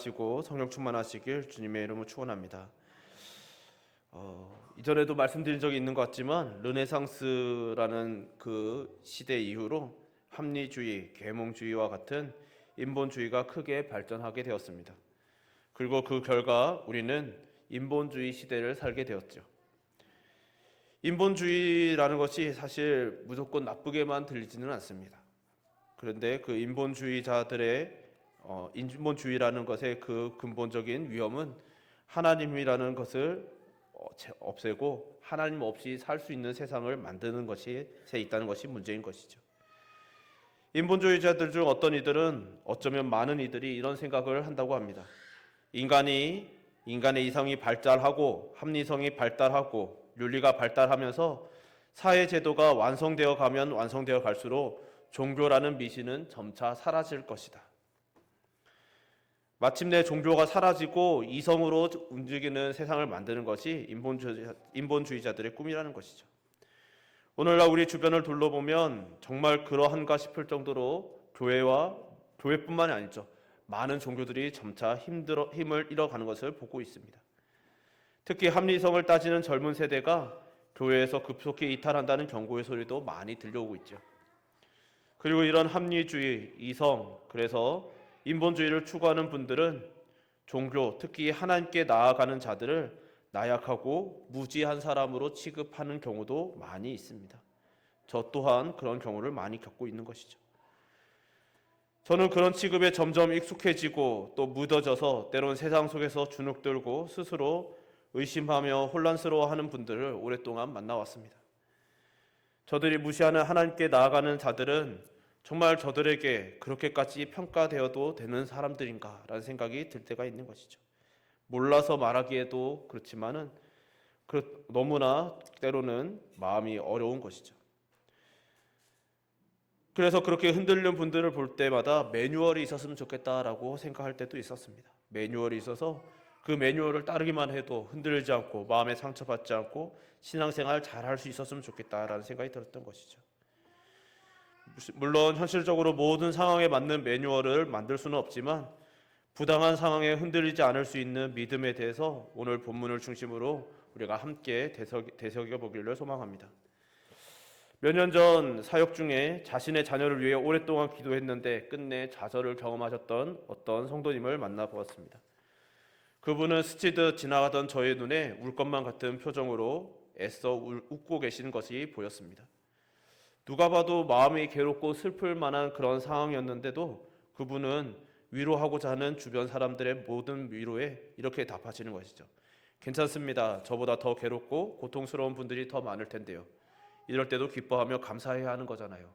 하시고 성령 충만하시길 주님의 이름으로 축원합니다. 이전에도 말씀드린 적이 있는 것 같지만 르네상스라는 그 시대 이후로 합리주의, 계몽주의와 같은 인본주의가 크게 발전하게 되었습니다. 그리고 그 결과 우리는 인본주의 시대를 살게 되었죠. 인본주의라는 것이 사실 무조건 나쁘게만 들리지는 않습니다. 그런데 그 인본주의라는 것의 그 근본적인 위험은 하나님이라는 것을 없애고 하나님 없이 살 수 있는 세상을 만드는 것에 있다는 것이 문제인 것이죠. 인본주의자들 중 어떤 이들은 어쩌면 많은 이들이 이런 생각을 한다고 합니다. 인간의 이성이 발달하고 합리성이 발달하고 윤리가 발달하면서 사회제도가 완성되어 갈수록 종교라는 미신은 점차 사라질 것이다. 마침내 종교가 사라지고 이성으로 움직이는 세상을 만드는 것이 인본주의자들의 꿈이라는 것이죠. 오늘날 우리 주변을 둘러보면 정말 그러한가 싶을 정도로 교회뿐만이 아니죠. 많은 종교들이 점차 힘을 잃어가는 것을 보고 있습니다. 특히 합리성을 따지는 젊은 세대가 교회에서 급속히 이탈한다는 경고의 소리도 많이 들려오고 있죠. 그리고 이런 합리주의, 이성, 그래서 인본주의를 추구하는 분들은 종교, 특히 하나님께 나아가는 자들을 나약하고 무지한 사람으로 취급하는 경우도 많이 있습니다. 저 또한 그런 경우를 많이 겪고 있는 것이죠. 저는 그런 취급에 점점 익숙해지고 또 묻어져서 때론 세상 속에서 주눅들고 스스로 의심하며 혼란스러워하는 분들을 오랫동안 만나왔습니다. 저들이 무시하는 하나님께 나아가는 자들은 정말 저들에게 그렇게까지 평가되어도 되는 사람들인가라는 생각이 들 때가 있는 것이죠. 몰라서 말하기에도 그렇지만은 너무나 때로는 마음이 어려운 것이죠. 그래서 그렇게 흔들리는 분들을 볼 때마다 매뉴얼이 있었으면 좋겠다라고 생각할 때도 있었습니다. 매뉴얼이 있어서 그 매뉴얼을 따르기만 해도 흔들리지 않고 마음에 상처받지 않고 신앙생활 잘 할 수 있었으면 좋겠다라는 생각이 들었던 것이죠. 물론 현실적으로 모든 상황에 맞는 매뉴얼을 만들 수는 없지만 부당한 상황에 흔들리지 않을 수 있는 믿음에 대해서 오늘 본문을 중심으로 우리가 함께 되새겨 보기를 소망합니다. 몇 년 전 사역 중에 자신의 자녀를 위해 오랫동안 기도했는데 끝내 좌절을 경험하셨던 어떤 성도님을 만나보았습니다. 그분은 스치듯 지나가던 저의 눈에 울 것만 같은 표정으로 애써 웃고 계시는 것이 보였습니다. 누가 봐도 마음이 괴롭고 슬플 만한 그런 상황이었는데도 그분은 위로하고자 하는 주변 사람들의 모든 위로에 이렇게 답하시는 것이죠. 괜찮습니다. 저보다 더 괴롭고 고통스러운 분들이 더 많을 텐데요. 이럴 때도 기뻐하며 감사해야 하는 거잖아요.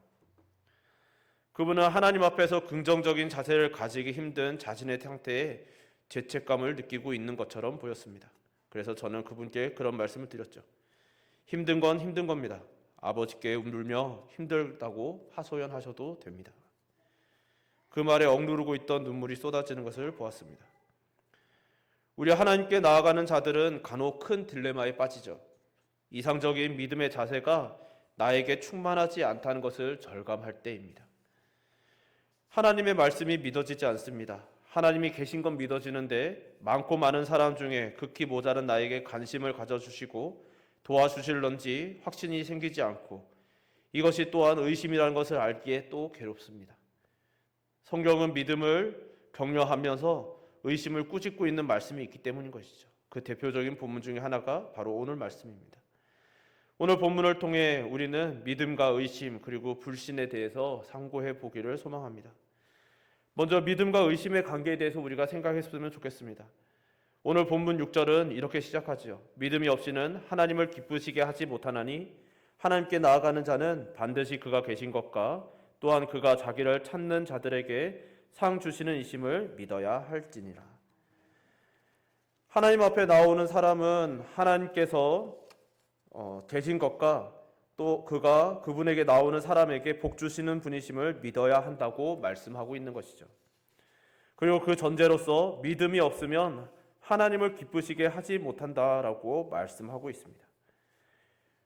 그분은 하나님 앞에서 긍정적인 자세를 가지기 힘든 자신의 상태에 죄책감을 느끼고 있는 것처럼 보였습니다. 그래서 저는 그분께 그런 말씀을 드렸죠. 힘든 건 힘든 겁니다. 아버지께 울며 힘들다고 하소연하셔도 됩니다. 그 말에 억누르고 있던 눈물이 쏟아지는 것을 보았습니다. 우리 하나님께 나아가는 자들은 간혹 큰 딜레마에 빠지죠. 이상적인 믿음의 자세가 나에게 충만하지 않다는 것을 절감할 때입니다. 하나님의 말씀이 믿어지지 않습니다. 하나님이 계신 건 믿어지는데 많고 많은 사람 중에 극히 모자른 나에게 관심을 가져주시고 도와주실런지 확신이 생기지 않고 이것이 또한 의심이라는 것을 알기에 또 괴롭습니다. 성경은 믿음을 격려하면서 의심을 꾸짖고 있는 말씀이 있기 때문인 것이죠. 그 대표적인 본문 중에 하나가 바로 오늘 말씀입니다. 오늘 본문을 통해 우리는 믿음과 의심 그리고 불신에 대해서 상고해 보기를 소망합니다. 먼저 믿음과 의심의 관계에 대해서 우리가 생각했으면 좋겠습니다. 오늘 본문 6절은 이렇게 시작하지요. 믿음이 없이는 하나님을 기쁘시게 하지 못하나니 하나님께 나아가는 자는 반드시 그가 계신 것과 또한 그가 자기를 찾는 자들에게 상 주시는 이심을 믿어야 할지니라. 하나님 앞에 나오는 사람은 하나님께서 계신 것과 또 그분에게 나오는 사람에게 복 주시는 분이심을 믿어야 한다고 말씀하고 있는 것이죠. 그리고 그 전제로서 믿음이 없으면 하나님을 기쁘시게 하지 못한다라고 말씀하고 있습니다.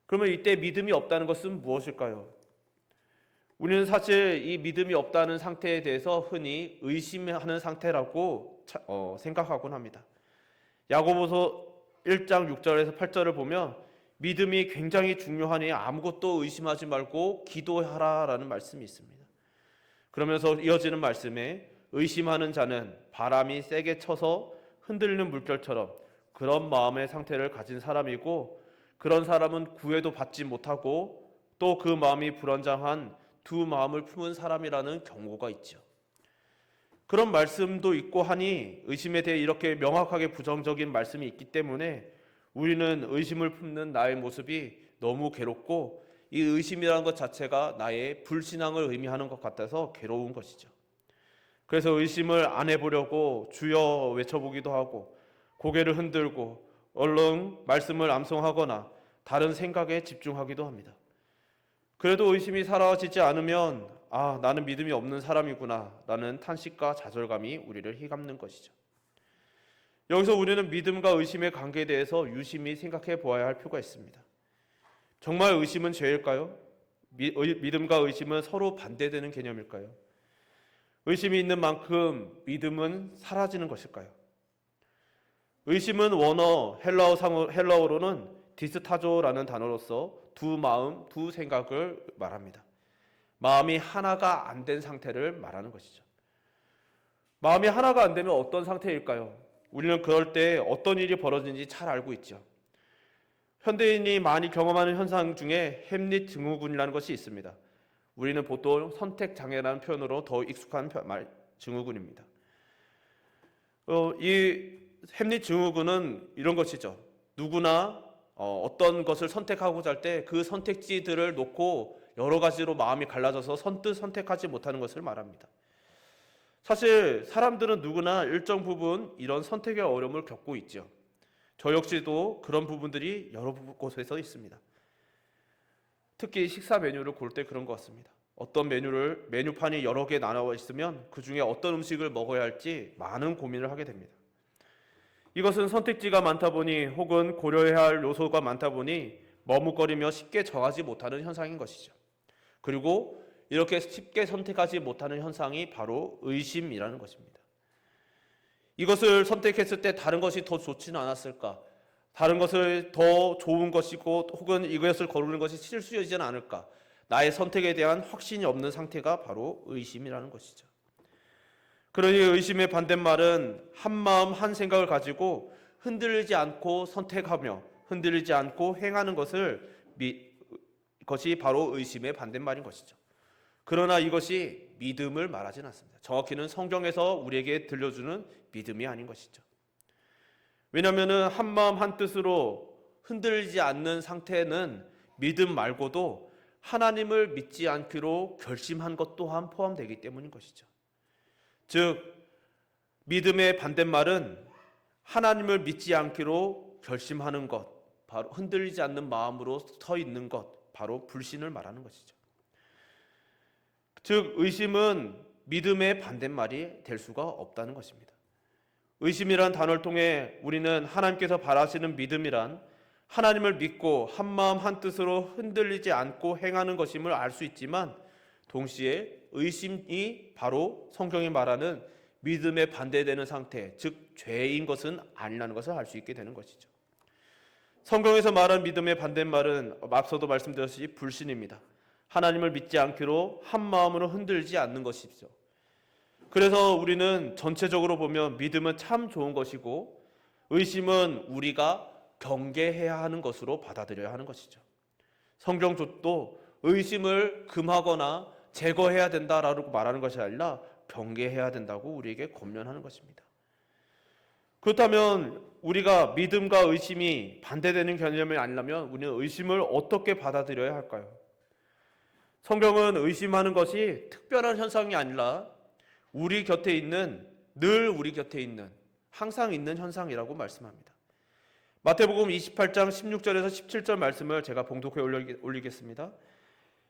그러면 이때 믿음이 없다는 것은 무엇일까요? 우리는 사실 이 믿음이 없다는 상태에 대해서 흔히 의심하는 상태라고 생각하곤 합니다. 야고보서 1장 6절에서 8절을 보면 믿음이 굉장히 중요하니 아무것도 의심하지 말고 기도하라라는 말씀이 있습니다. 그러면서 이어지는 말씀에 의심하는 자는 바람이 세게 쳐서 흔들리는 물결처럼 그런 마음의 상태를 가진 사람이고, 그런 사람은 구애도 받지 못하고 또 그 마음이 불안정한 두 마음을 품은 사람이라는 경고가 있죠. 그런 말씀도 있고 하니 의심에 대해 이렇게 명확하게 부정적인 말씀이 있기 때문에 우리는 의심을 품는 나의 모습이 너무 괴롭고, 이 의심이라는 것 자체가 나의 불신앙을 의미하는 것 같아서 괴로운 것이죠. 그래서 의심을 안 해보려고 주여 외쳐보기도 하고 고개를 흔들고 얼른 말씀을 암송하거나 다른 생각에 집중하기도 합니다. 그래도 의심이 사라지지 않으면 나는 믿음이 없는 사람이구나 라는 탄식과 좌절감이 우리를 휘감는 것이죠. 여기서 우리는 믿음과 의심의 관계에 대해서 유심히 생각해 보아야 할 필요가 있습니다. 정말 의심은 죄일까요? 믿음과 의심은 서로 반대되는 개념일까요? 의심이 있는 만큼 믿음은 사라지는 것일까요? 의심은 원어 헬라어로는 디스타조라는 단어로서 두 마음, 두 생각을 말합니다. 마음이 하나가 안 된 상태를 말하는 것이죠. 마음이 하나가 안 되면 어떤 상태일까요? 우리는 그럴 때 어떤 일이 벌어지는지 잘 알고 있죠. 현대인이 많이 경험하는 현상 중에 햄릿 증후군이라는 것이 있습니다. 우리는 보통 선택장애라는 표현으로 더 익숙한 증후군입니다. 이 햄릿 증후군은 이런 것이죠. 누구나 어떤 것을 선택하고자 할 때 그 선택지들을 놓고 여러 가지로 마음이 갈라져서 선뜻 선택하지 못하는 것을 말합니다. 사실 사람들은 누구나 일정 부분 이런 선택의 어려움을 겪고 있죠. 저 역시도 그런 부분들이 여러 곳에서 있습니다. 특히 식사 메뉴를 고를 때 그런 것 같습니다. 어떤 메뉴판이 여러 개 나눠 있으면 그 중에 어떤 음식을 먹어야 할지 많은 고민을 하게 됩니다. 이것은 선택지가 많다 보니 혹은 고려해야 할 요소가 많다 보니 머뭇거리며 쉽게 정하지 못하는 현상인 것이죠. 그리고 이렇게 쉽게 선택하지 못하는 현상이 바로 의심이라는 것입니다. 이것을 선택했을 때 다른 것이 더 좋지는 않았을까? 다른 것을 더 좋은 것이고 혹은 이것을 거르는 것이 실수이지는 않을까? 나의 선택에 대한 확신이 없는 상태가 바로 의심이라는 것이죠. 그러니 의심의 반대말은 한 마음 한 생각을 가지고 흔들리지 않고 선택하며 흔들리지 않고 행하는 것이 바로 의심의 반대말인 것이죠. 그러나 이것이 믿음을 말하지는 않습니다. 정확히는 성경에서 우리에게 들려주는 믿음이 아닌 것이죠. 왜냐하면 한 마음 한 뜻으로 흔들리지 않는 상태는 믿음 말고도 하나님을 믿지 않기로 결심한 것 또한 포함되기 때문인 것이죠. 즉 믿음의 반대말은 하나님을 믿지 않기로 결심하는 것, 바로 흔들리지 않는 마음으로 서 있는 것, 바로 불신을 말하는 것이죠. 즉 의심은 믿음의 반대말이 될 수가 없다는 것입니다. 의심이란 단어를 통해 우리는 하나님께서 바라시는 믿음이란 하나님을 믿고 한 마음 한 뜻으로 흔들리지 않고 행하는 것임을 알 수 있지만, 동시에 의심이 바로 성경이 말하는 믿음에 반대되는 상태, 즉 죄인 것은 아니라는 것을 알 수 있게 되는 것이죠. 성경에서 말한 믿음의 반대말은 앞서도 말씀드렸듯이 불신입니다. 하나님을 믿지 않기로 한 마음으로 흔들지 않는 것이죠. 그래서 우리는 전체적으로 보면 믿음은 참 좋은 것이고 의심은 우리가 경계해야 하는 것으로 받아들여야 하는 것이죠. 성경도 의심을 금하거나 제거해야 된다라고 말하는 것이 아니라 경계해야 된다고 우리에게 권면하는 것입니다. 그렇다면 우리가 믿음과 의심이 반대되는 개념이 아니라면 우리는 의심을 어떻게 받아들여야 할까요? 성경은 의심하는 것이 특별한 현상이 아니라 우리 곁에 있는, 늘 우리 곁에 있는, 항상 있는 현상이라고 말씀합니다. 마태복음 28장 16절에서 17절 말씀을 제가 봉독해 올리겠습니다.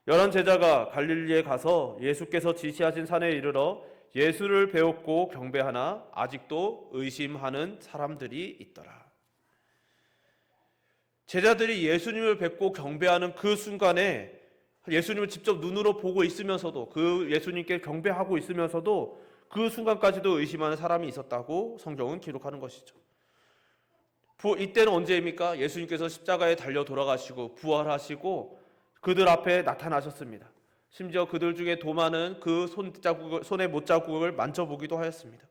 11 제자가 갈릴리에 가서 예수께서 지시하신 산에 이르러 예수를 배웠고 경배하나 아직도 의심하는 사람들이 있더라. 제자들이 예수님을 뵙고 경배하는 그 순간에 예수님을 직접 눈으로 보고 있으면서도, 그 예수님께 경배하고 있으면서도 그 순간까지도 의심하는 사람이 있었다고 성경은 기록하는 것이죠. 이때는 언제입니까? 예수님께서 십자가에 달려 돌아가시고 부활하시고 그들 앞에 나타나셨습니다. 심지어 그들 중에 도마는 그 손의 못자국을 만져보기도 하였습니다.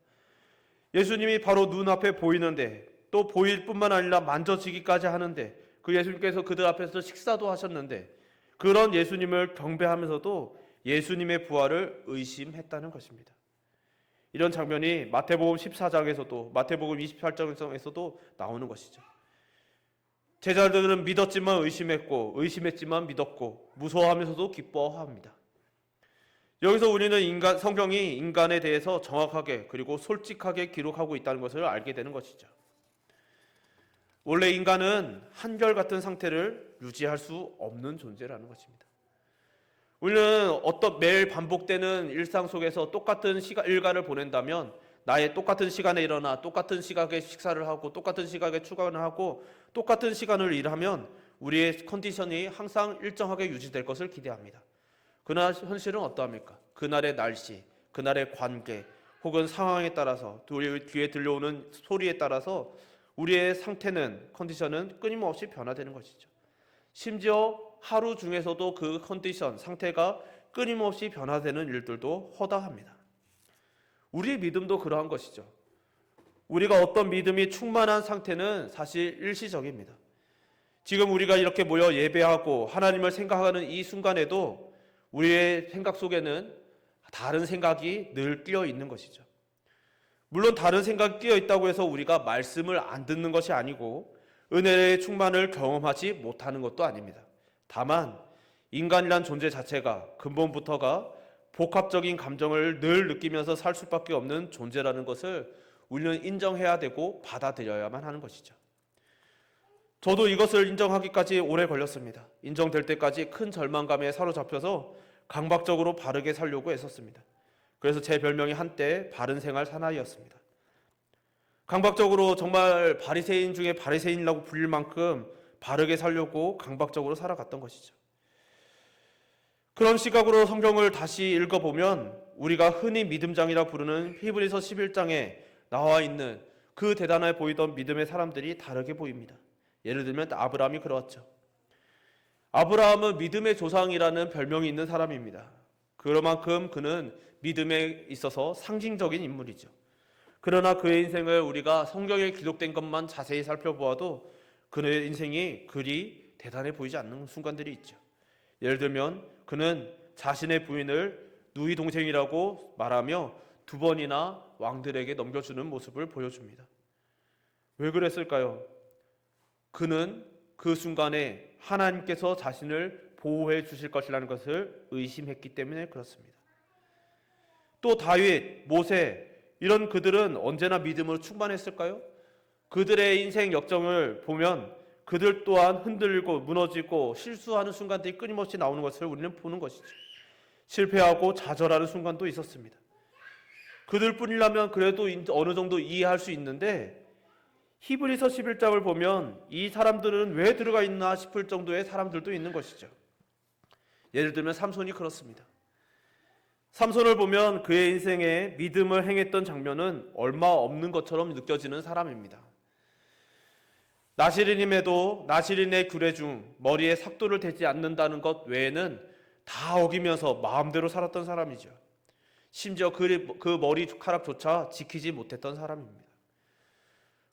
예수님이 바로 눈앞에 보이는데, 또 보일 뿐만 아니라 만져지기까지 하는데, 그 예수님께서 그들 앞에서 식사도 하셨는데, 그런 예수님을 경배하면서도 예수님의 부활을 의심했다는 것입니다. 이런 장면이 마태복음 14장에서도 마태복음 28장에서도 나오는 것이죠. 제자들은 믿었지만 의심했고, 의심했지만 믿었고, 무서워하면서도 기뻐합니다. 여기서 우리는 성경이 인간에 대해서 정확하게 그리고 솔직하게 기록하고 있다는 것을 알게 되는 것이죠. 원래 인간은 한결같은 상태를 유지할 수 없는 존재라는 것입니다. 우리는 매일 반복되는 일상 속에서 똑같은 일과를 보낸다면, 나의 똑같은 시간에 일어나 똑같은 시각에 식사를 하고 똑같은 시각에 출근을 하고 똑같은 시간을 일하면 우리의 컨디션이 항상 일정하게 유지될 것을 기대합니다. 그러나 현실은 어떠합니까? 그날의 날씨, 그날의 관계, 혹은 상황에 따라서, 우리 귀에 들려오는 소리에 따라서 우리의 상태는, 컨디션은 끊임없이 변화되는 것이죠. 심지어 하루 중에서도 그 컨디션, 상태가 끊임없이 변화되는 일들도 허다합니다. 우리의 믿음도 그러한 것이죠. 우리가 어떤 믿음이 충만한 상태는 사실 일시적입니다. 지금 우리가 이렇게 모여 예배하고 하나님을 생각하는 이 순간에도 우리의 생각 속에는 다른 생각이 늘 끼어 있는 것이죠. 물론 다른 생각이 끼어 있다고 해서 우리가 말씀을 안 듣는 것이 아니고 은혜의 충만을 경험하지 못하는 것도 아닙니다. 다만 인간이란 존재 자체가 근본부터가 복합적인 감정을 늘 느끼면서 살 수밖에 없는 존재라는 것을 우리는 인정해야 되고 받아들여야만 하는 것이죠. 저도 이것을 인정하기까지 오래 걸렸습니다. 인정될 때까지 큰 절망감에 사로잡혀서 강박적으로 바르게 살려고 애썼습니다. 그래서 제 별명이 한때 바른 생활 사나이였습니다. 강박적으로, 정말 바리새인 중에 바리새인이라고 불릴 만큼 바르게 살려고 강박적으로 살아갔던 것이죠. 그런 시각으로 성경을 다시 읽어보면 우리가 흔히 믿음장이라 부르는 히브리서 11장에 나와 있는 그 대단해 보이던 믿음의 사람들이 다르게 보입니다. 예를 들면 아브라함이 그렇죠. 아브라함은 믿음의 조상이라는 별명이 있는 사람입니다. 그만큼 그는 믿음에 있어서 상징적인 인물이죠. 그러나 그의 인생을 우리가 성경에 기록된 것만 자세히 살펴보아도 그의 인생이 그리 대단해 보이지 않는 순간들이 있죠. 예를 들면 그는 자신의 부인을 누이 동생이라고 말하며 2번이나 왕들에게 넘겨주는 모습을 보여줍니다. 왜 그랬을까요? 그는 그 순간에 하나님께서 자신을 보호해 주실 것이라는 것을 의심했기 때문에 그렇습니다. 또 다윗, 모세, 이런 그들은 언제나 믿음으로 충만했을까요? 그들의 인생 역정을 보면 그들 또한 흔들리고 무너지고 실수하는 순간들이 끊임없이 나오는 것을 우리는 보는 것이죠. 실패하고 좌절하는 순간도 있었습니다. 그들뿐이라면 그래도 어느 정도 이해할 수 있는데, 히브리서 11장을 보면 이 사람들은 왜 들어가 있나 싶을 정도의 사람들도 있는 것이죠. 예를 들면 삼손이 그렇습니다. 삼손을 보면 그의 인생에 믿음을 행했던 장면은 얼마 없는 것처럼 느껴지는 사람입니다. 나시린임에도 나시린의 규례 중 머리에 삭도를 대지 않는다는 것 외에는 다 어기면서 마음대로 살았던 사람이죠. 심지어 그 머리카락조차 지키지 못했던 사람입니다.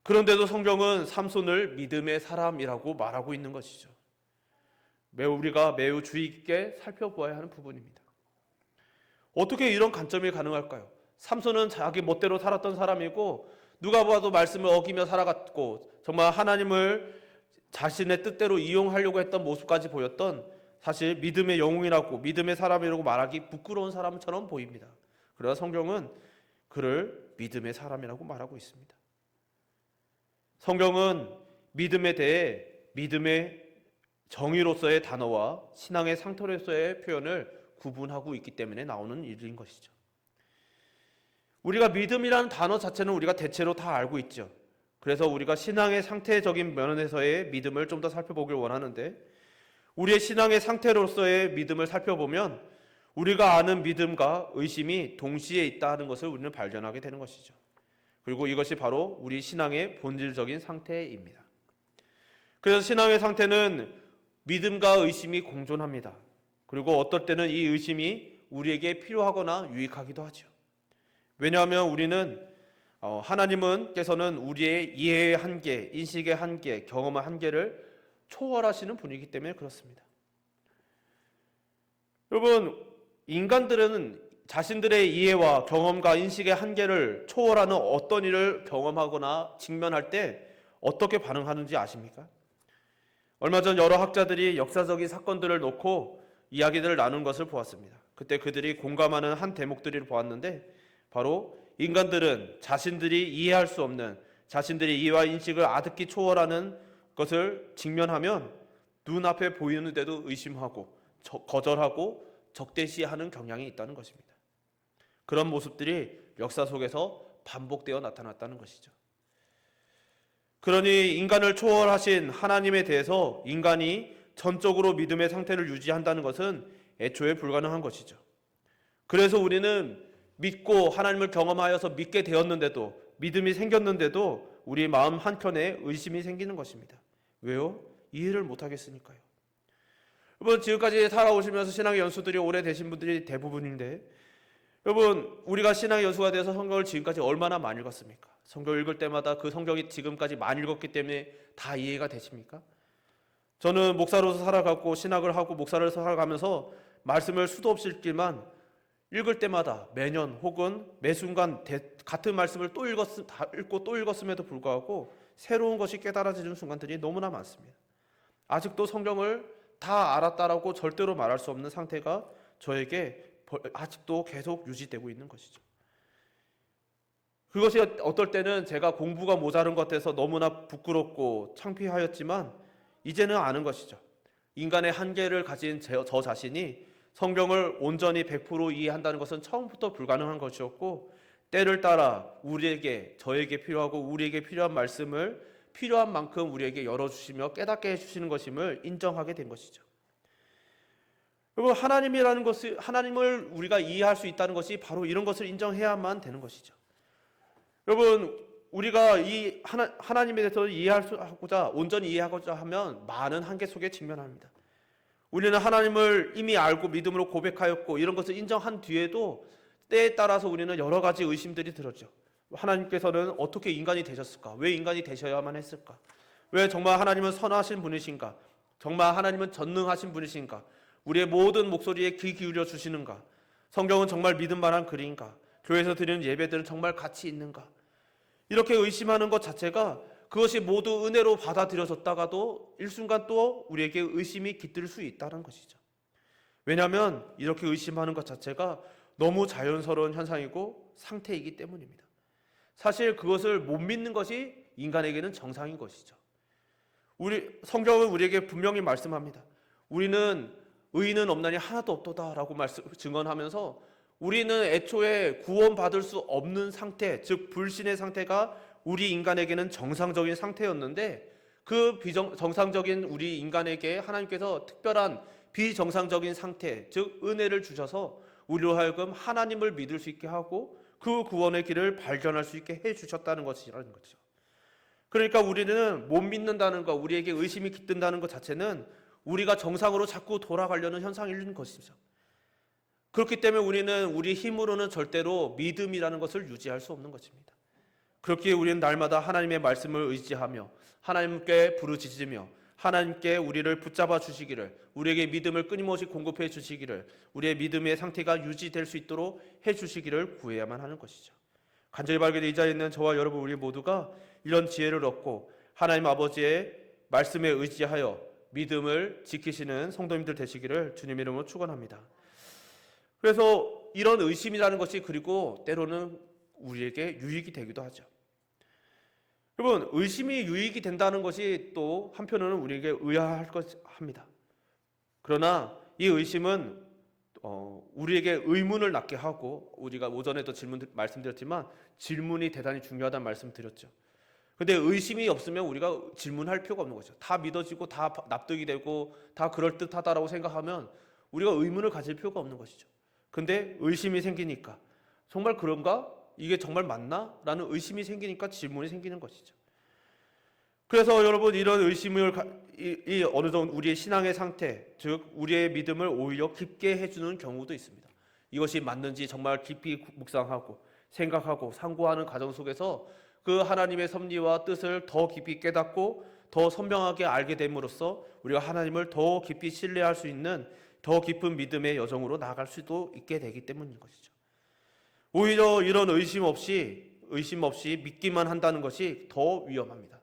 그런데도 성경은 삼손을 믿음의 사람이라고 말하고 있는 것이죠. 우리가 매우 주의 깊게 살펴보아야 하는 부분입니다. 어떻게 이런 관점이 가능할까요? 삼손은 자기 멋대로 살았던 사람이고 누가 봐도 말씀을 어기며 살아갔고 정말 하나님을 자신의 뜻대로 이용하려고 했던 모습까지 보였던, 사실 믿음의 영웅이라고, 믿음의 사람이라고 말하기 부끄러운 사람처럼 보입니다. 그러나 성경은 그를 믿음의 사람이라고 말하고 있습니다. 성경은 믿음에 대해 믿음의 정의로서의 단어와 신앙의 상태로서의 표현을 구분하고 있기 때문에 나오는 일인 것이죠. 우리가 믿음이라는 단어 자체는 우리가 대체로 다 알고 있죠. 그래서 우리가 신앙의 상태적인 면에서의 믿음을 좀 더 살펴보길 원하는데, 우리의 신앙의 상태로서의 믿음을 살펴보면 우리가 아는 믿음과 의심이 동시에 있다는 것을 우리는 발견하게 되는 것이죠. 그리고 이것이 바로 우리 신앙의 본질적인 상태입니다. 그래서 신앙의 상태는 믿음과 의심이 공존합니다. 그리고 어떨 때는 이 의심이 우리에게 필요하거나 유익하기도 하죠. 왜냐하면 우리는 하나님께서는 우리의 이해의 한계, 인식의 한계, 경험의 한계를 초월하시는 분이기 때문에 그렇습니다. 여러분, 인간들은 자신들의 이해와 경험과 인식의 한계를 초월하는 어떤 일을 경험하거나 직면할 때 어떻게 반응하는지 아십니까? 얼마 전 여러 학자들이 역사적인 사건들을 놓고 이야기들을 나눈 것을 보았습니다. 그때 그들이 공감하는 한 대목들을 보았는데 바로 인간들은 자신들이 이해할 수 없는 자신들의 이해와 인식을 아득히 초월하는 것을 직면하면 눈앞에 보이는데도 의심하고 거절하고 적대시하는 경향이 있다는 것입니다. 그런 모습들이 역사 속에서 반복되어 나타났다는 것이죠. 그러니 인간을 초월하신 하나님에 대해서 인간이 전적으로 믿음의 상태를 유지한다는 것은 애초에 불가능한 것이죠. 그래서 우리는 믿고 하나님을 경험하여서 믿게 되었는데도, 믿음이 생겼는데도 우리 마음 한켠에 의심이 생기는 것입니다. 왜요? 이해를 못하겠으니까요. 여러분, 지금까지 살아오시면서 신앙의 연수들이 오래되신 분들이 대부분인데, 여러분, 우리가 신앙의 연수가 돼서 성경을 지금까지 얼마나 많이 읽었습니까? 성경 읽을 때마다 그 성경이 지금까지 많이 읽었기 때문에 다 이해가 되십니까? 저는 목사로서 살아가고 신학을 하고 목사를 살아가면서 말씀을 수도 없이 읽지만 읽을 때마다 매년 혹은 매 순간 같은 말씀을 읽고 또 읽었음에도 불구하고 새로운 것이 깨달아지는 순간들이 너무나 많습니다. 아직도 성경을 다 알았다라고 절대로 말할 수 없는 상태가 저에게 아직도 계속 유지되고 있는 것이죠. 그것이 어떨 때는 제가 공부가 모자른 것 같아서 너무나 부끄럽고 창피하였지만 이제는 아는 것이죠. 인간의 한계를 가진 저 자신이 성경을 온전히 100% 이해한다는 것은 처음부터 불가능한 것이었고, 때를 따라 저에게 필요하고 우리에게 필요한 말씀을 필요한 만큼 우리에게 열어주시며 깨닫게 해주시는 것임을 인정하게 된 것이죠. 여러분, 하나님이라는 것을, 하나님을 우리가 이해할 수 있다는 것이 바로 이런 것을 인정해야만 되는 것이죠. 여러분, 우리가 이 하나님에 대해서 온전히 이해하고자 하면 많은 한계 속에 직면합니다. 우리는 하나님을 이미 알고 믿음으로 고백하였고 이런 것을 인정한 뒤에도 때에 따라서 우리는 여러 가지 의심들이 들었죠. 하나님께서는 어떻게 인간이 되셨을까? 왜 인간이 되셔야만 했을까? 왜 정말 하나님은 선하신 분이신가? 정말 하나님은 전능하신 분이신가? 우리의 모든 목소리에 귀 기울여 주시는가? 성경은 정말 믿을 만한 글인가? 교회에서 드리는 예배들은 정말 가치 있는가? 이렇게 의심하는 것 자체가 그것이 모두 은혜로 받아들여졌다가도 일순간 또 우리에게 의심이 깃들 수 있다는 것이죠. 왜냐하면 이렇게 의심하는 것 자체가 너무 자연스러운 현상이고 상태이기 때문입니다. 사실 그것을 못 믿는 것이 인간에게는 정상인 것이죠. 성경은 우리에게 분명히 말씀합니다. 우리는 의인은 없나니 하나도 없도다라고 증언하면서 우리는 애초에 구원받을 수 없는 상태, 즉 불신의 상태가 우리 인간에게는 정상적인 상태였는데 그 비정상적인 우리 인간에게 하나님께서 특별한 비정상적인 상태, 즉 은혜를 주셔서 우리로 하여금 하나님을 믿을 수 있게 하고 그 구원의 길을 발견할 수 있게 해주셨다는 것이라는 거죠. 그러니까 우리는 못 믿는다는 것, 우리에게 의심이 깃든다는 것 자체는 우리가 정상으로 자꾸 돌아가려는 현상인 것이죠. 그렇기 때문에 우리는 우리 힘으로는 절대로 믿음이라는 것을 유지할 수 없는 것입니다. 그렇기에 우리는 날마다 하나님의 말씀을 의지하며 하나님께 부르짖으며 하나님께 우리를 붙잡아 주시기를, 우리에게 믿음을 끊임없이 공급해 주시기를, 우리의 믿음의 상태가 유지될 수 있도록 해 주시기를 구해야만 하는 것이죠. 간절히 바라게 이 자리에 있는 저와 여러분 우리 모두가 이런 지혜를 얻고 하나님 아버지의 말씀에 의지하여 믿음을 지키시는 성도님들 되시기를 주님의 이름으로 축원합니다. 그래서 이런 의심이라는 것이 그리고 때로는 우리에게 유익이 되기도 하죠. 여러분, 의심이 유익이 된다는 것이 또 한편으로는 우리에게 의아할 것합니다. 그러나 이 의심은 우리에게 의문을 낳게 하고, 우리가 오전에도 말씀드렸지만 질문이 대단히 중요하다는 말씀 드렸죠. 근데 의심이 없으면 우리가 질문할 필요가 없는 거죠. 다 믿어지고 다 납득이 되고 다 그럴듯하다라고 생각하면 우리가 의문을 가질 필요가 없는 것이죠. 근데 의심이 생기니까 정말 그런가? 이게 정말 맞나? 라는 의심이 생기니까 질문이 생기는 것이죠. 그래서 여러분 이런 의심을 어느 정도 우리의 신앙의 상태, 즉 우리의 믿음을 오히려 깊게 해주는 경우도 있습니다. 이것이 맞는지 정말 깊이 묵상하고 생각하고 상고하는 과정 속에서 그 하나님의 섭리와 뜻을 더 깊이 깨닫고 더 선명하게 알게 됨으로써 우리가 하나님을 더 깊이 신뢰할 수 있는 더 깊은 믿음의 여정으로 나아갈 수도 있게 되기 때문인 것이죠. 오히려 이런 의심 없이 믿기만 한다는 것이 더 위험합니다.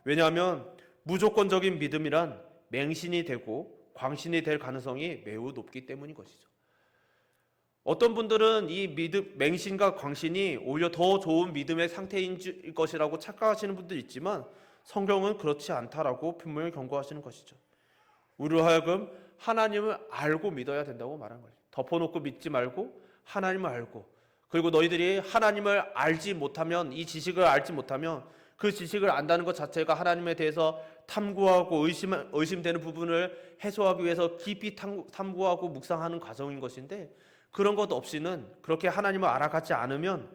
왜냐하면 무조건적인 믿음이란 맹신이 되고 광신이 될 가능성이 매우 높기 때문인 것이죠. 어떤 분들은 이 맹신과 광신이 오히려 더 좋은 믿음의 상태인 것이라고 착각하시는 분들이 있지만 성경은 그렇지 않다라고 분명히 경고하시는 것이죠. 우리로 하여금 하나님을 알고 믿어야 된다고 말하는 거예요. 덮어놓고 믿지 말고 하나님을 알고, 그리고 너희들이 하나님을 알지 못하면, 이 지식을 알지 못하면 그 지식을 안다는 것 자체가 하나님에 대해서 탐구하고 의심되는 부분을 해소하기 위해서 깊이 탐구하고 묵상하는 과정인 것인데, 그런 것 없이는, 그렇게 하나님을 알아가지 않으면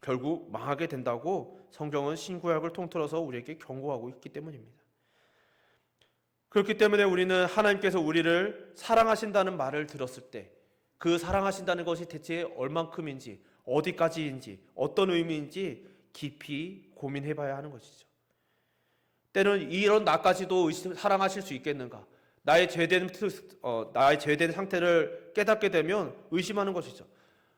결국 망하게 된다고 성경은 신구약을 통틀어서 우리에게 경고하고 있기 때문입니다. 그렇기 때문에 우리는 하나님께서 우리를 사랑하신다는 말을 들었을 때 그 사랑하신다는 것이 대체 얼만큼인지, 어디까지인지, 어떤 의미인지 깊이 고민해 봐야 하는 것이죠. 때는 이런 나까지도 사랑하실 수 있겠는가? 나의 죄된 상태를 깨닫게 되면 의심하는 것이죠.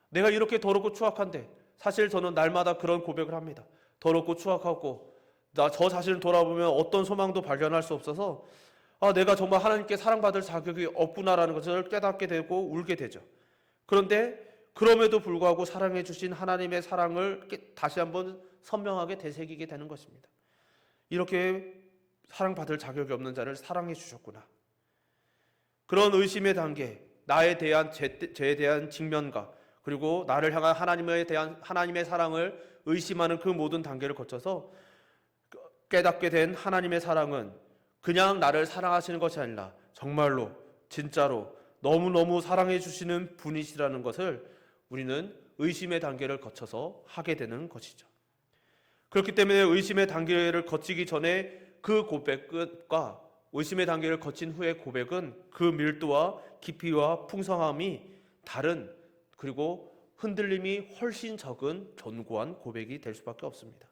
내가 이렇게 더럽고 추악한데, 사실 저는 날마다 그런 고백을 합니다. 더럽고 추악하고 저 자신을 돌아보면 어떤 소망도 발견할 수 없어서 내가 정말 하나님께 사랑받을 자격이 없구나라는 것을 깨닫게 되고 울게 되죠. 그런데 그럼에도 불구하고 사랑해 주신 하나님의 사랑을 다시 한번 선명하게 되새기게 되는 것입니다. 이렇게 사랑받을 자격이 없는 자를 사랑해 주셨구나. 그런 의심의 단계, 나에 대한 죄에 대한 직면과 그리고 나를 향한 하나님의 사랑을 의심하는 그 모든 단계를 거쳐서 깨닫게 된 하나님의 사랑은 그냥 나를 사랑하시는 것이 아니라 정말로 진짜로 너무너무 사랑해 주시는 분이시라는 것을 우리는 의심의 단계를 거쳐서 하게 되는 것이죠. 그렇기 때문에 의심의 단계를 거치기 전에 그 고백과 의심의 단계를 거친 후의 고백은 그 밀도와 깊이와 풍성함이 다른, 그리고 흔들림이 훨씬 적은 견고한 고백이 될 수밖에 없습니다.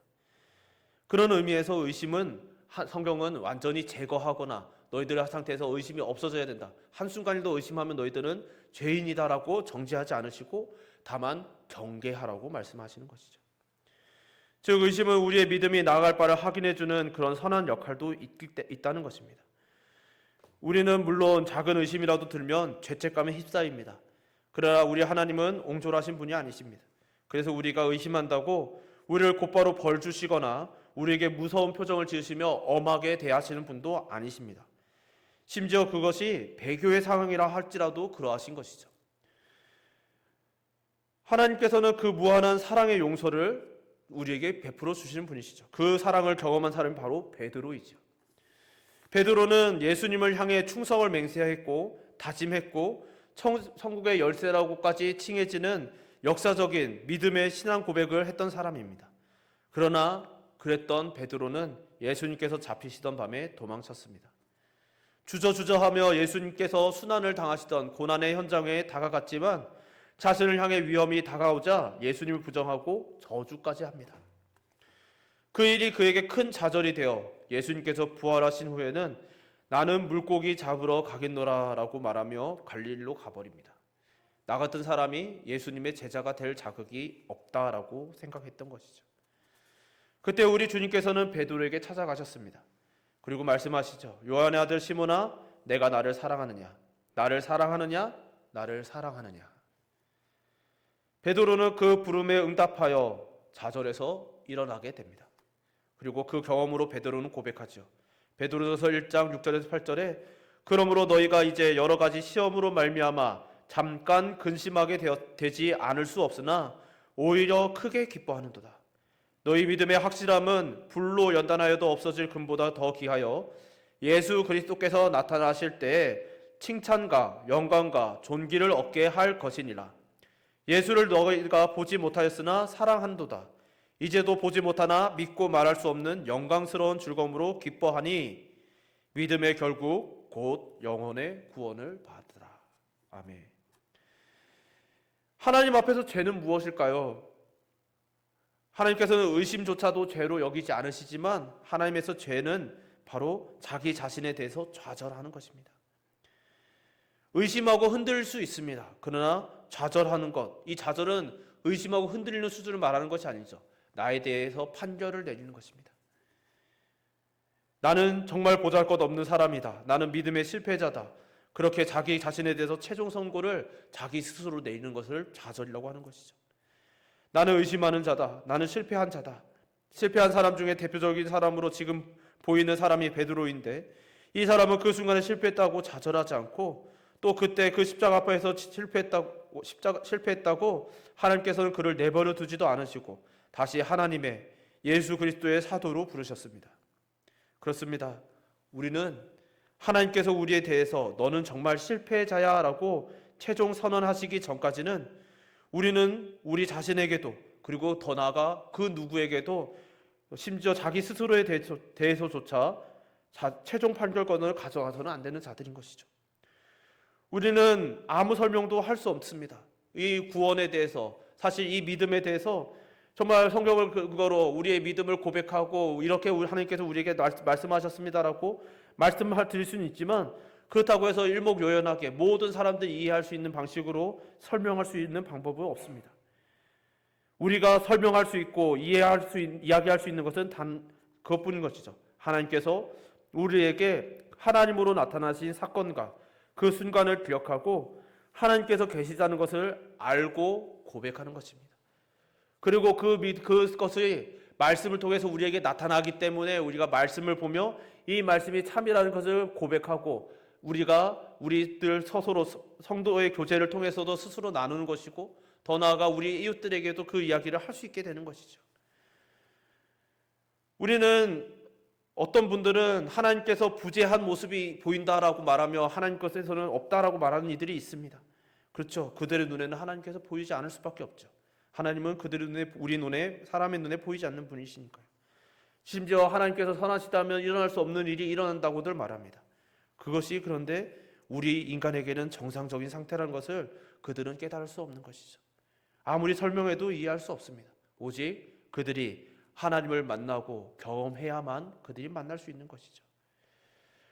그런 의미에서 의심은 성경은 완전히 제거하거나 너희들의 상태에서 의심이 없어져야 된다, 한순간이라도 의심하면 너희들은 죄인이다라고 정죄하지 않으시고 다만 경계하라고 말씀하시는 것이죠. 즉 의심은 우리의 믿음이 나아갈 바를 확인해주는 그런 선한 역할도 있다는 것입니다. 우리는 물론 작은 의심이라도 들면 죄책감에 휩싸입니다. 그러나 우리 하나님은 옹졸하신 분이 아니십니다. 그래서 우리가 의심한다고 우리를 곧바로 벌 주시거나 우리에게 무서운 표정을 지으시며 엄하게 대하시는 분도 아니십니다. 심지어 그것이 배교의 상황이라 할지라도 그러하신 것이죠. 하나님께서는 그 무한한 사랑의 용서를 우리에게 베풀어 주시는 분이시죠. 그 사랑을 경험한 사람이 바로 베드로이죠. 베드로는 예수님을 향해 충성을 맹세했고 다짐했고 천국의 열쇠라고까지 칭해지는 역사적인 믿음의 신앙 고백을 했던 사람입니다. 그러나 그랬던 베드로는 예수님께서 잡히시던 밤에 도망쳤습니다. 주저주저하며 예수님께서 순환을 당하시던 고난의 현장에 다가갔지만 자신을 향해 위험이 다가오자 예수님을 부정하고 저주까지 합니다. 그 일이 그에게 큰 좌절이 되어 예수님께서 부활하신 후에는 나는 물고기 잡으러 가겠노라 라고 말하며 갈릴리로 가버립니다. 나 같은 사람이 예수님의 제자가 될 자격이 없다라고 생각했던 것이죠. 그때 우리 주님께서는 베드로에게 찾아가셨습니다. 그리고 말씀하시죠. 요한의 아들 시몬아, 내가 나를 사랑하느냐? 나를 사랑하느냐? 나를 사랑하느냐? 베드로는 그 부름에 응답하여 좌절해서 일어나게 됩니다. 그리고 그 경험으로 베드로는 고백하죠. 베드로전서 1장 6절에서 8절에 그러므로 너희가 이제 여러 가지 시험으로 말미암아 잠깐 근심하게 되지 않을 수 없으나 오히려 크게 기뻐하는도다. 너희 믿음의 확실함은 불로 연단하여도 없어질 금보다 더 귀하여 예수 그리스도께서 나타나실 때에 칭찬과 영광과 존귀를 얻게 할 것이니라. 예수를 너희가 보지 못하였으나 사랑한도다. 이제도 보지 못하나 믿고 말할 수 없는 영광스러운 즐거움으로 기뻐하니 믿음의 결국 곧 영혼의 구원을 받으라. 아멘. 하나님 앞에서 죄는 무엇일까요? 하나님께서는 의심조차도 죄로 여기지 않으시지만 하나님에서 죄는 바로 자기 자신에 대해서 좌절하는 것입니다. 의심하고 흔들릴 수 있습니다. 그러나 좌절하는 것, 이 좌절은 의심하고 흔들리는 수준을 말하는 것이 아니죠. 나에 대해서 판결을 내리는 것입니다. 나는 정말 보잘것없는 사람이다. 나는 믿음의 실패자다. 그렇게 자기 자신에 대해서 최종 선고를 자기 스스로 내리는 것을 좌절이라고 하는 것이죠. 나는 의심하는 자다. 나는 실패한 자다. 실패한 사람 중에 대표적인 사람으로 지금 보이는 사람이 베드로인데, 이 사람은 그 순간에 실패했다고 좌절하지 않고 또 그때 그 십자가 앞에서 실패했다고 하나님께서는 그를 내버려 두지도 않으시고 다시 하나님의 예수 그리스도의 사도로 부르셨습니다. 그렇습니다. 우리는 하나님께서 우리에 대해서 너는 정말 실패자야 라고 최종 선언하시기 전까지는 우리는 우리 자신에게도, 그리고 더 나아가 그 누구에게도, 심지어 자기 스스로에 대해서조차 최종 판결권을 가져가서는 안 되는 자들인 것이죠. 우리는 아무 설명도 할 수 없습니다. 이 구원에 대해서, 사실 이 믿음에 대해서 정말 성경을 그거로 우리의 믿음을 고백하고 이렇게 하나님께서 우리에게 말씀하셨습니다라고 말씀을 드릴 수는 있지만, 그렇다고 해서 일목요연하게 모든 사람들이 이해할 수 있는 방식으로 설명할 수 있는 방법은 없습니다. 우리가 설명할 수 있고 이야기할 수 있는 것은 단 그것뿐인 것이죠. 하나님께서 우리에게 하나님으로 나타나신 사건과 그 순간을 기억하고 하나님께서 계시다는 것을 알고 고백하는 것입니다. 그리고 그것이 말씀을 통해서 우리에게 나타나기 때문에 우리가 말씀을 보며 이 말씀이 참이라는 것을 고백하고 우리들 스스로 성도의 교제를 통해서도 스스로 나누는 것이고, 더 나아가 우리 이웃들에게도 그 이야기를 할 수 있게 되는 것이죠. 우리는, 어떤 분들은 하나님께서 부재한 모습이 보인다라고 말하며 하나님 것에서는 없다라고 말하는 이들이 있습니다. 그렇죠. 그들의 눈에는 하나님께서 보이지 않을 수밖에 없죠. 하나님은 그들의 눈에, 우리 눈에, 사람의 눈에 보이지 않는 분이시니까요. 심지어 하나님께서 선하시다면 일어날 수 없는 일이 일어난다고들 말합니다. 그것이 그런데 우리 인간에게는 정상적인 상태라는 것을 그들은 깨달을 수 없는 것이죠. 아무리 설명해도 이해할 수 없습니다. 오직 그들이 하나님을 만나고 경험해야만 그들이 만날 수 있는 것이죠.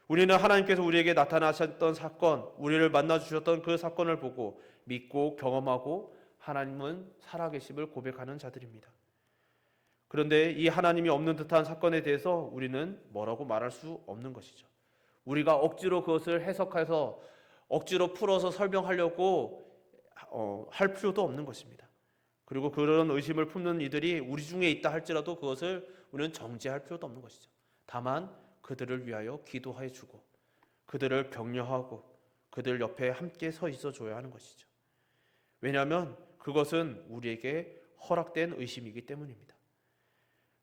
우리는 하나님께서 우리에게 나타나셨던 사건, 우리를 만나주셨던 그 사건을 보고 믿고 경험하고 하나님은 살아계심을 고백하는 자들입니다. 그런데 이 하나님이 없는 듯한 사건에 대해서 우리는 뭐라고 말할 수 없는 것이죠. 우리가 억지로 그것을 해석해서 억지로 풀어서 설명하려고 할 필요도 없는 것입니다. 그리고 그런 의심을 품는 이들이 우리 중에 있다 할지라도 그것을 우리는 정죄할 필요도 없는 것이죠. 다만 그들을 위하여 기도해 주고 그들을 격려하고 그들 옆에 함께 서 있어 줘야 하는 것이죠. 왜냐하면 그것은 우리에게 허락된 의심이기 때문입니다.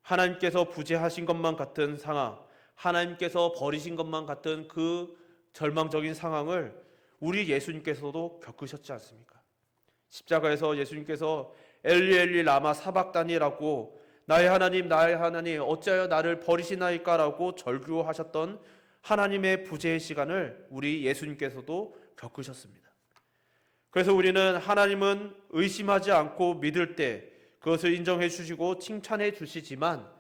하나님께서 부재하신 것만 같은 상황, 하나님께서 버리신 것만 같은 그 절망적인 상황을 우리 예수님께서도 겪으셨지 않습니까? 십자가에서 예수님께서 엘리 엘리 라마 사박다니라고 나의 하나님 어찌하여 나를 버리시나이까라고 절규하셨던 하나님의 부재의 시간을 우리 예수님께서도 겪으셨습니다. 그래서 우리는 하나님은 의심하지 않고 믿을 때 그것을 인정해 주시고 칭찬해 주시지만,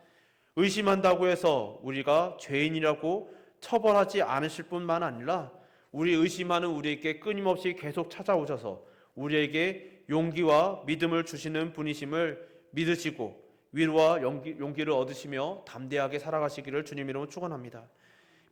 의심한다고 해서 우리가 죄인이라고 처벌하지 않으실 뿐만 아니라 우리 의심하는 우리에게 끊임없이 계속 찾아오셔서 우리에게 용기와 믿음을 주시는 분이심을 믿으시고 위로와 용기를 얻으시며 담대하게 살아가시기를 주님 이름으로 축원합니다.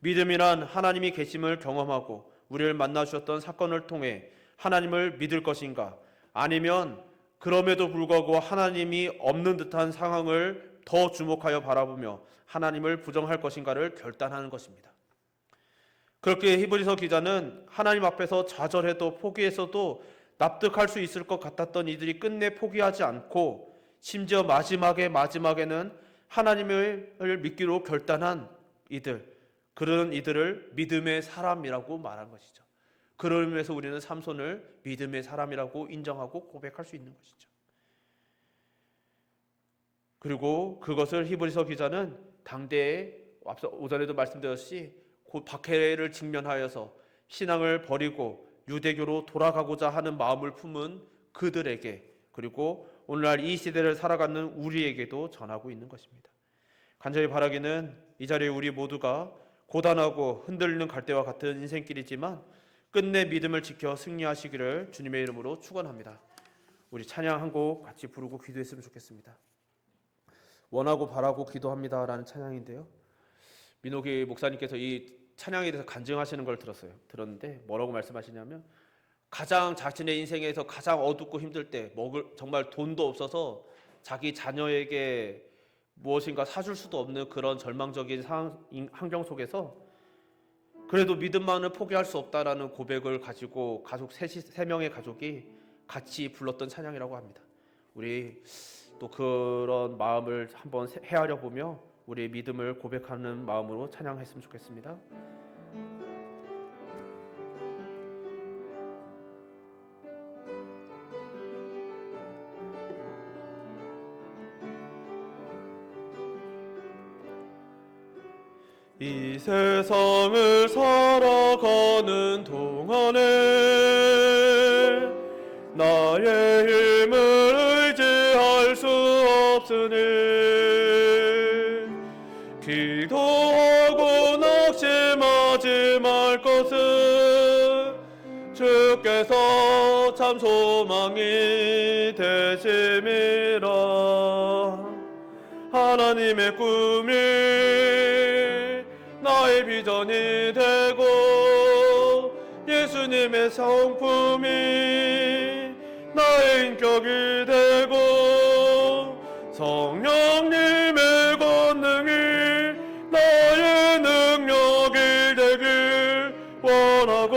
믿음이란 하나님이 계심을 경험하고 우리를 만나 주셨던 사건을 통해 하나님을 믿을 것인가, 아니면 그럼에도 불구하고 하나님이 없는 듯한 상황을 더 주목하여 바라보며 하나님을 부정할 것인가를 결단하는 것입니다. 그렇게 히브리서 기자는 하나님 앞에서 좌절해도 포기해서도 납득할 수 있을 것 같았던 이들이 끝내 포기하지 않고 심지어 마지막에는 하나님을 믿기로 결단한 이들, 그런 이들을 믿음의 사람이라고 말한 것이죠. 그런 의미에서 우리는 삼손을 믿음의 사람이라고 인정하고 고백할 수 있는 것이죠. 그리고 그것을 히브리서 기자는 당대에 앞서 오전에도 말씀드렸듯이 곧 박해를 직면하여서 신앙을 버리고 유대교로 돌아가고자 하는 마음을 품은 그들에게, 그리고 오늘날 이 시대를 살아가는 우리에게도 전하고 있는 것입니다. 간절히 바라기는 이 자리에 우리 모두가 고단하고 흔들리는 갈대와 같은 인생길이지만 끝내 믿음을 지켜 승리하시기를 주님의 이름으로 축원합니다. 우리 찬양 한 곡 같이 부르고 기도했으면 좋겠습니다. 원하고 바라고 기도합니다 라는 찬양인데요, 민호기 목사님께서 이 찬양에 대해서 간증하시는 걸 들었는데 뭐라고 말씀하시냐면, 가장 자신의 인생에서 가장 어둡고 힘들 때, 정말 돈도 없어서 자기 자녀에게 무엇인가 사줄 수도 없는 그런 절망적인 환경 속에서 그래도 믿음만을 포기할 수 없다라는 고백을 가지고 가족 세 명의 가족이 같이 불렀던 찬양이라고 합니다. 우리 또 그런 마음을 한번 헤아려 보며 우리의 믿음을 고백하는 마음으로 찬양했으면 좋겠습니다. 이 세상을 살아가는 동안에 나의 힘을 의지할 수 없으니 기도하고 낙심하지 말 것은 주께서 참 소망이 되심이라. 하나님의 꿈이 나의 비전이 되고 예수님의 성품이 나의 인격이 되고 성령님의 권능이 나의 능력이 되길 원하고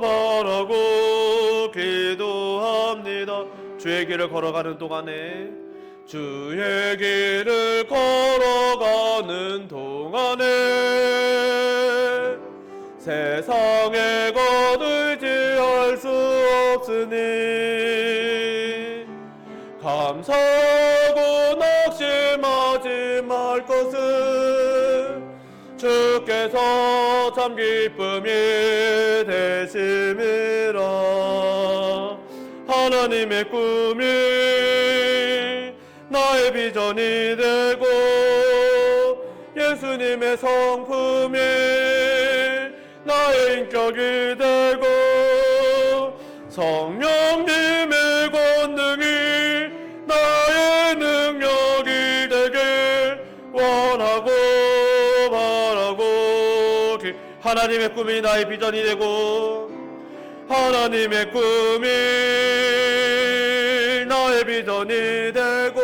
바라고 기도합니다. 주의 길을 걸어가는 동안에 주의 길을 걸어가는 동안에 세상에 것 의지할 수 없으니 감사하고 낙심하지 말 것은 주께서 참 기쁨이 되심이라. 하나님의 꿈이 나의 비전이 되고 예수님의 성품이 나의 인격이 되고 성령님의 권능이 나의 능력이 되길 원하고 바라고 하나님의 꿈이 나의 비전이 되고 하나님의 꿈이 나의 비전이 되고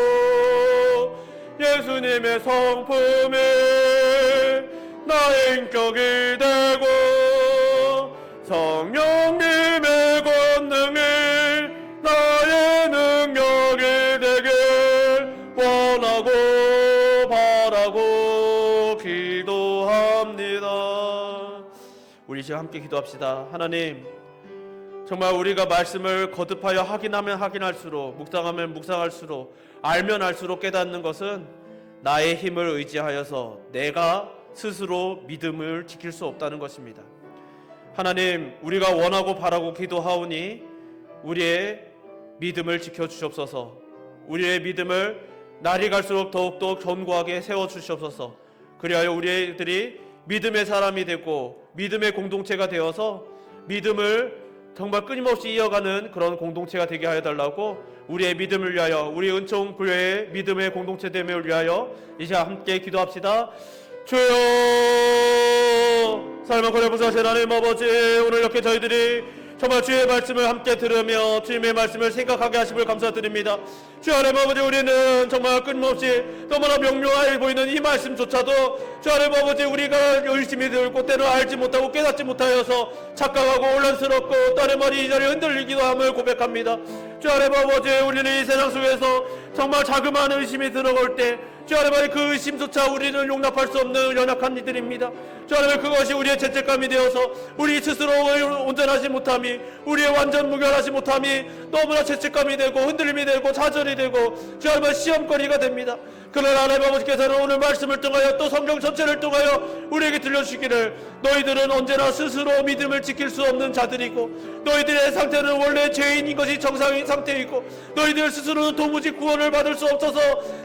예수님의 성품이 나의 인격이 되고 성령님의 권능이 나의 능력이 되길 원하고 바라고 기도합니다. 우리 지금 함께 기도합시다. 하나님, 정말 우리가 말씀을 거듭하여 확인하면 확인할수록, 묵상하면 묵상할수록, 알면 알수록 깨닫는 것은 나의 힘을 의지하여서 내가 스스로 믿음을 지킬 수 없다는 것입니다. 하나님, 우리가 원하고 바라고 기도하오니 우리의 믿음을 지켜주시옵소서. 우리의 믿음을 날이 갈수록 더욱더 견고하게 세워주시옵소서. 그리하여 우리들이 믿음의 사람이 되고 믿음의 공동체가 되어서 믿음을 정말 끊임없이 이어가는 그런 공동체가 되게 하여 달라고, 우리의 믿음을 위하여, 우리 은총 교회의 믿음의 공동체됨을 위하여 이제 함께 기도합시다. 주여, 삶을 걸어보사신 하나님 아버지, 오늘 이렇게 저희들이 정말 주의 말씀을 함께 들으며 주님의 말씀을 생각하게 하심을 감사드립니다. 주 하나님 아버지, 우리는 정말 끊임없이 너무나 명료하게 보이는 이 말씀조차도 주 하나님 아버지, 우리가 열심히 들고 때로 알지 못하고 깨닫지 못하여서 착각하고 혼란스럽고 또 하나님 아버지 이 자리에 흔들리기도 함을 고백합니다. 주 하나님 아버지, 우리는 이 세상 속에서 정말 자그마한 의심이 들어올 때 주 하나님 그 의심조차 우리는 용납할 수 없는 연약한 이들입니다. 주 하나님 그것이 우리의 죄책감이 되어서 우리 스스로 온전하지 못함이, 우리의 완전 무결하지 못함이 너무나 죄책감이 되고 흔들림이 되고 좌절이 되고 주 하나님 시험거리가 됩니다. 그러나 하나님 아버지께서는 오늘 말씀을 통하여 또 성경 전체를 통하여 우리에게 들려주시기를, 너희들은 언제나 스스로 믿음을 지킬 수 없는 자들이고 너희들의 상태는 원래 죄인인 것이 정상인 상태이고 너희들 스스로는 도무지 구원을 받을 수 없어서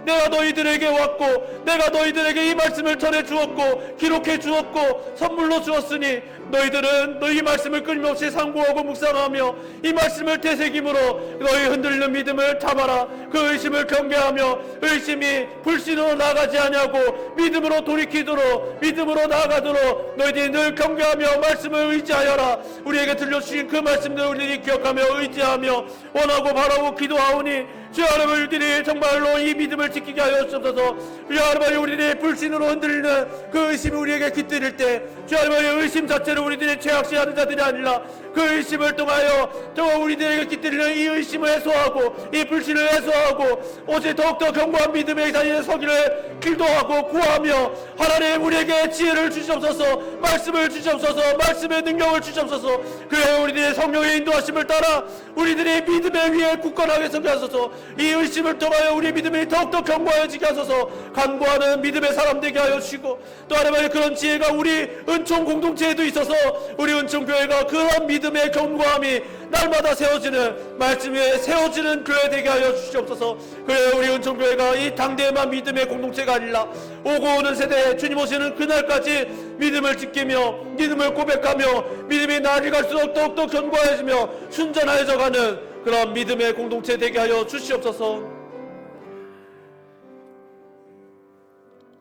내가 너희들에게 왔고 내가 너희들에게 이 말씀을 전해 주었고 기록해 주었고 선물로 주었으니 너희들은 너희 말씀을 끊임없이 상고하고 묵상하며 이 말씀을 되새김으로 너희 흔들리는 믿음을 잡아라. 그 의심을 경계하며 의심이 불신으로 나가지 아니하고 믿음으로 돌이키도록, 믿음으로 나아가도록 너희들이 늘 경계하며 말씀을 의지하여라. 우리에게 들려주신 그 말씀들을 우리들이 기억하며 의지하며 원하고 바라고 기도하오니 주 하나님, 우리들이 정말로 이 믿음을 지키게 하여 주옵소서. 주 하나님, 우리들이 불신으로 흔들리는 그 의심이 우리에게 깃들일 때 주 하나님, 의심 자체를 우리들이 죄악시하는 자들이 아니라 그 의심을 통하여 정말 우리들에게 깃들이는 이 의심을 해소하고 이 불신을 해소하고 오직 더욱더 견고한 믿음의 자리에 서기를 기도하고 구하며 하나님, 우리에게 지혜를 주시옵소서, 말씀을 주시옵소서, 말씀의 능력을 주시옵소서. 그래 우리들의 성령의 인도하심을 따라 우리들이 믿음의 위에 굳건하게 서게 하소서. 이 의심을 통하여 우리 믿음이 더욱더 견고해지게 하소서. 간구하는 믿음의 사람 되게 하여 주시고 또 하나님의 그런 지혜가 우리 은총 공동체에도 있어서 우리 은총교회가 그런 믿음의 견고함이 날마다 세워지는, 말씀 위에 세워지는 교회 되게 하여 주시옵소서. 그래 우리 은총교회가 이 당대에만 믿음의 공동체가 아니라 오고 오는 세대에 주님 오시는 그날까지 믿음을 지키며 믿음을 고백하며 믿음이 날이 갈수록 더욱더 견고해지며 순전해져가는 그런 믿음의 공동체 되게 하여 주시옵소서.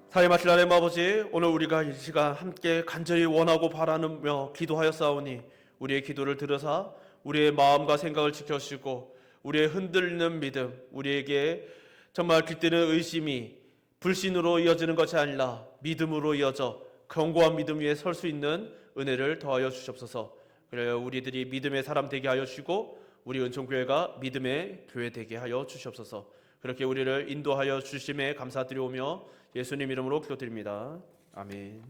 사랑하신 하나님 아버지, 오늘 우리가 이 시간 함께 간절히 원하고 바라며 기도하였사오니 우리의 기도를 들으사 우리의 마음과 생각을 지켜주시고 우리의 흔들리는 믿음, 우리에게 정말 깃드는 의심이 불신으로 이어지는 것이 아니라 믿음으로 이어져 견고한 믿음 위에 설 수 있는 은혜를 더하여 주시옵소서. 그래요 우리들이 믿음의 사람 되게 하여 주시고 우리 은총교회가 믿음의 교회 되게 하여 주시옵소서. 그렇게 우리를 인도하여 주심에 감사드리오며 예수님 이름으로 기도드립니다. 아멘.